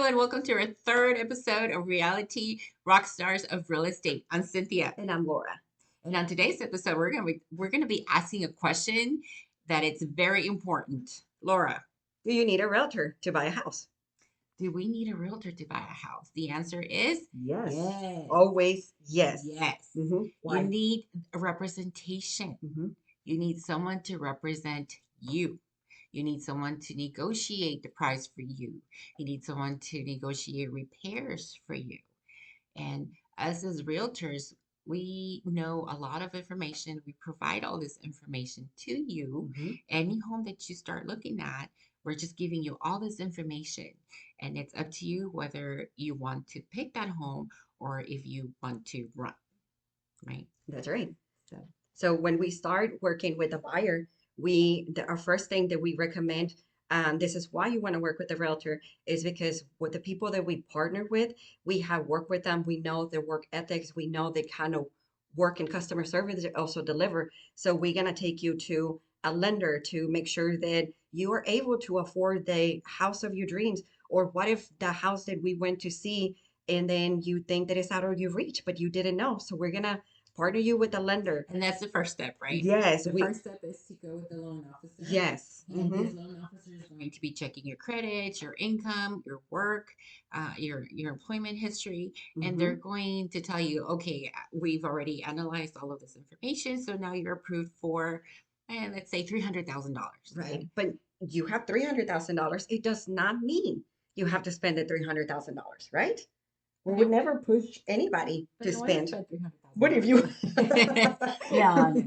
and welcome to our third episode of Reality Rock Stars of Real Estate. I'm Cynthia, And I'm Laura. and on today's episode, we're gonna be asking a question that it's very important. Laura, Do you need a realtor to buy a house? do we need a realtor to buy a house? The answer is Yes. yes. Always yes. Yes. You Why? need a representation. hmm You need someone to represent you. You need someone to negotiate the price for you. You need someone to negotiate repairs for you. And us as realtors, we know a lot of information. We provide all this information to you. hmm Any home that you start looking at, we're just giving you all this information. And it's up to you whether you want to pick that home or if you want to run, right? That's right. So, So when we start working with a buyer, our first thing that we recommend, this is why you want to work with a realtor, is because with the people that we partner with, we have worked with them. We know their work ethics. We know they kind of work in customer service, they also deliver. So we're gonna take you to a lender to make sure that you are able to afford the house of your dreams. Or what if the house that we went to see and then you think that it's out of your reach, but you didn't know? So we're gonna partner you with a lender. and that's the first step, right? Yes, The we first step is to go with the loan officer. yes. And this loan officer is going to be checking your credit, your income, your work, your employment history, and they're hmm going to tell you, okay, we've already analyzed all of this information, so now you're approved for, let's say $300,000. Right. But you have $300,000. It does not mean you have to spend the $300,000, right? We would No, never push anybody but to I want to spend. spend three hundred thousand What if dollars. you? No, no, no.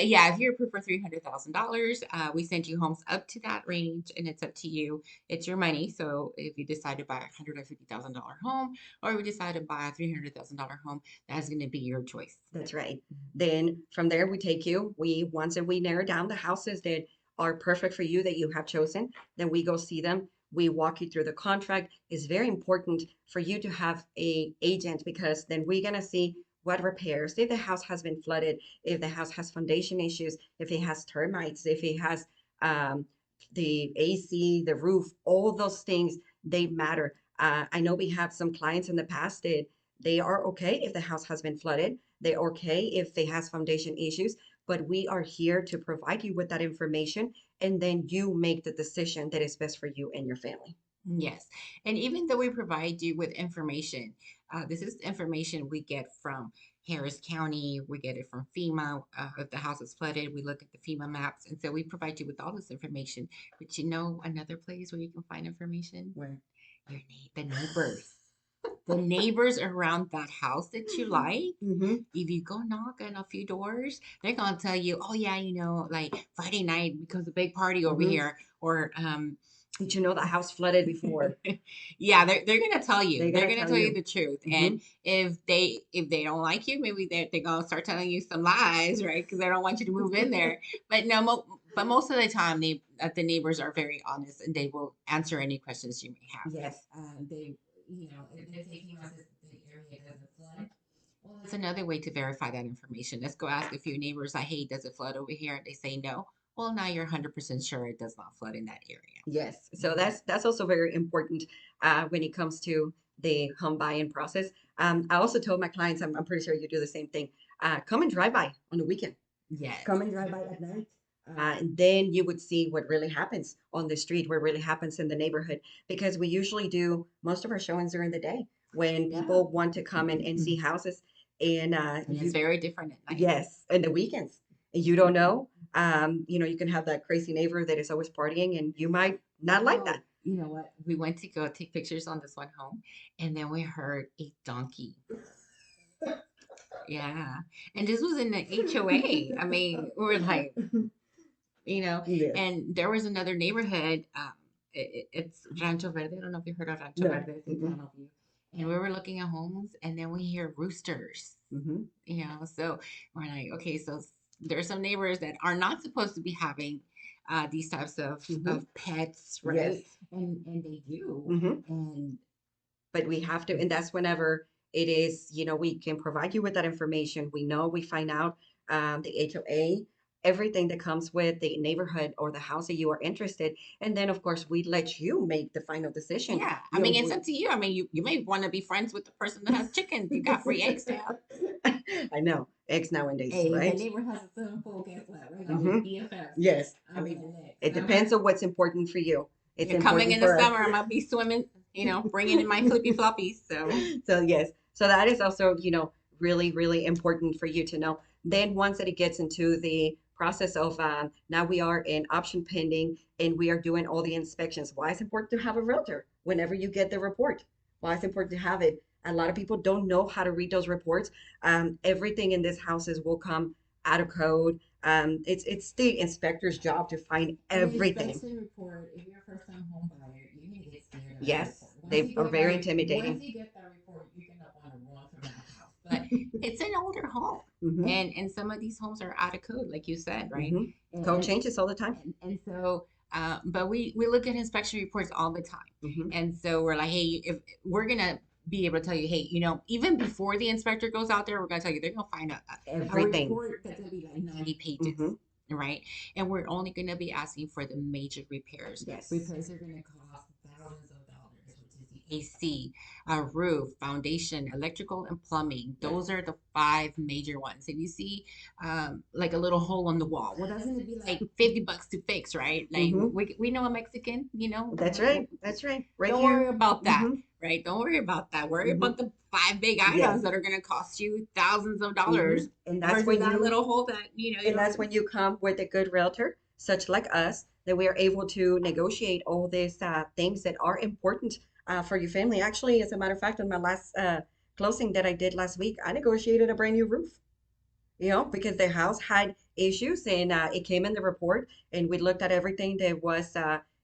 Yeah, if you're approved for $300,000, we send you homes up to that range, and it's up to you. It's your money. So if you decide to buy $150,000 home, or if you decide to buy a $300,000 home, that's going to be your choice. That's right. Then from there we take you. Once that we narrow down the houses that are perfect for you that you have chosen, then we go see them. We walk you through the contract. It's very important for you to have a agent because then we're gonna see what repairs, if the house has been flooded, if the house has foundation issues, if it has termites, if it has um, the AC, the roof, all those things, they matter. I know we have some clients in the past that they are okay if the house has been flooded. They're okay if they has foundation issues, but we are here to provide you with that information, and then you make the decision that is best for you and your family. Yes. And even though we provide you with information, this is information we get from Harris County, we get it from FEMA. If the house is flooded, we look at the FEMA maps. And so we provide you with all this information. But you know another place where you can find information? Where? The neighbors. The neighbors around that house that you like. hmm If you go knock on a few doors, they're gonna tell you, oh yeah, like Friday night because a big party over hmm here, or Did you know the house flooded before? yeah, they're gonna tell you. They're They're gonna gonna tell tell you you. the truth. hmm And if they don't like you, maybe they're gonna start telling you some lies, right? Because they don't want you to move in there. But no, but most of the time, the neighbors are very honest and they will answer any questions you may have. Yes. They, if they feel as if the area doesn't flood. Well, that's another way to verify that information. Let's go ask a few neighbors, like, hey, does it flood over here? They say no. Well, now you're 100% sure it does not flood in that area. Yes. So that's also very important when it comes to the home buying process. I also told my clients, I'm pretty sure you do the same thing. Come and drive by on the weekend. Yes. Come and drive by at night. And then you would see what really happens on the street, what really happens in the neighborhood, because we usually do most of our showings during the day when Yeah. people want to come and see houses. And And it's very different at night. yes, and the weekends. And you don't know. You can have that crazy neighbor that is always partying, and you might not like Oh, that. you know what? We went to go take pictures on this one home, and then we heard a donkey. Yeah. And this was in the HOA. I mean, we were like, Yes. and there was another neighborhood. It's Rancho Verde. I don't know if you heard of Rancho No. Verde. It's in town of you. And we were looking at homes, and then we hear roosters. Mm-hmm. So we're like, okay, so there's some neighbors that are not supposed to be having these types Mm-hmm. of pets, right? Yes. And they do. Mm-hmm. And But we have to, and that's whenever it is, we can provide you with that information. We know we find out the HOA. everything that comes with the neighborhood or the house that you are interested. And then, of course, we let you make the final decision. Yeah, I You mean, know, it's up to you. I mean, you may want to be friends with the person that has chickens. You got free eggs now. I know eggs nowadays, Hey, if the right? neighbor has a swimming pool, guess what? We're gonna be Hmm. BFFs. Yes, I I'm mean, gonna next. it depends on what's important for you. It's You're coming important in the for us. summer. I'm gonna be swimming. Bringing in my flippy floppies. So So yes, so that is also, really, really important for you to know. Then once that it gets into the process of now we are in option pending and we are doing all the inspections. Why it's important to have a realtor whenever you get the report? Why it's important to have it? A lot of people don't know how to read those reports. Everything in these houses will come out of code. It's the inspector's job to find an everything. inspection report, if you're a first time home buyer, you're gonna get scared of that report. Yes, they are very Once intimidating. you get that report, you're gonna want to run from that house. But it's an older home. Hmm. And some of these homes are out of code, like you said, right? Hmm. And Code and, changes all the time. and so but we look at inspection reports all the time. Hmm. And so we're like, hey, if we're gonna be able to tell you, hey, even before the inspector goes out there, we're gonna tell you they're gonna find a Everything. report that's gonna be like 90 pages. Hmm. Right. And we're only going to be asking for the major repairs. Yes. Repairs are going to cost thousands of dollars, which is the AC, roof, foundation, electrical, and plumbing. Yes. Those are the five major ones. If you see like a little hole on the wall, well, doesn't it be like $50 to fix, right? Like Hmm. we know a Mexican, That's right. That's right. Right don't here. worry about that, Hmm. right? Don't worry about that. Worry Hmm. about the five big Yes. items that are going to cost you thousands of Hmm. dollars And that's versus when that you little hole that, you and don't that's even. when you come with a good realtor, such like us, that we are able to negotiate all these things that are important for your family. Actually, as a matter of fact, on my last closing that I did last week, I negotiated a brand new roof. Because the house had issues and it came in the report and we looked at everything that was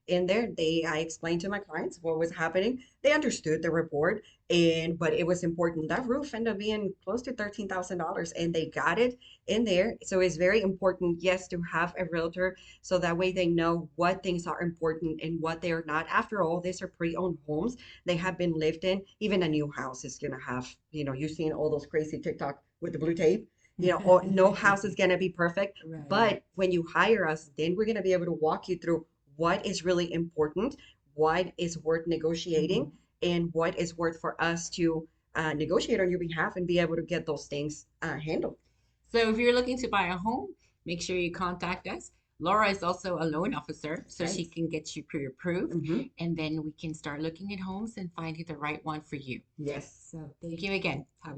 in there. I explained to my clients what was happening. They understood the report but it was important. That roof ended up being close to $13,000 and they got it in there. So it's very important, yes, to have a realtor so that way they know what things are important and what they are not. After all, these are pre-owned homes. They have been lived in. Even a new house is gonna have, you've seen all those crazy TikTok with the blue tape. Or no house is going to be perfect. Right. But when you hire us, then we're going to be able to walk you through what is really important, what is worth negotiating, and what is worth for us to negotiate on your behalf and be able to get those things handled. So if you're looking to buy a home, make sure you contact us. Laura is also a loan officer, so she Right. can get you pre-approved, Hmm. and then we can start looking at homes and finding the right one for you. Yes. So thank you again. Have a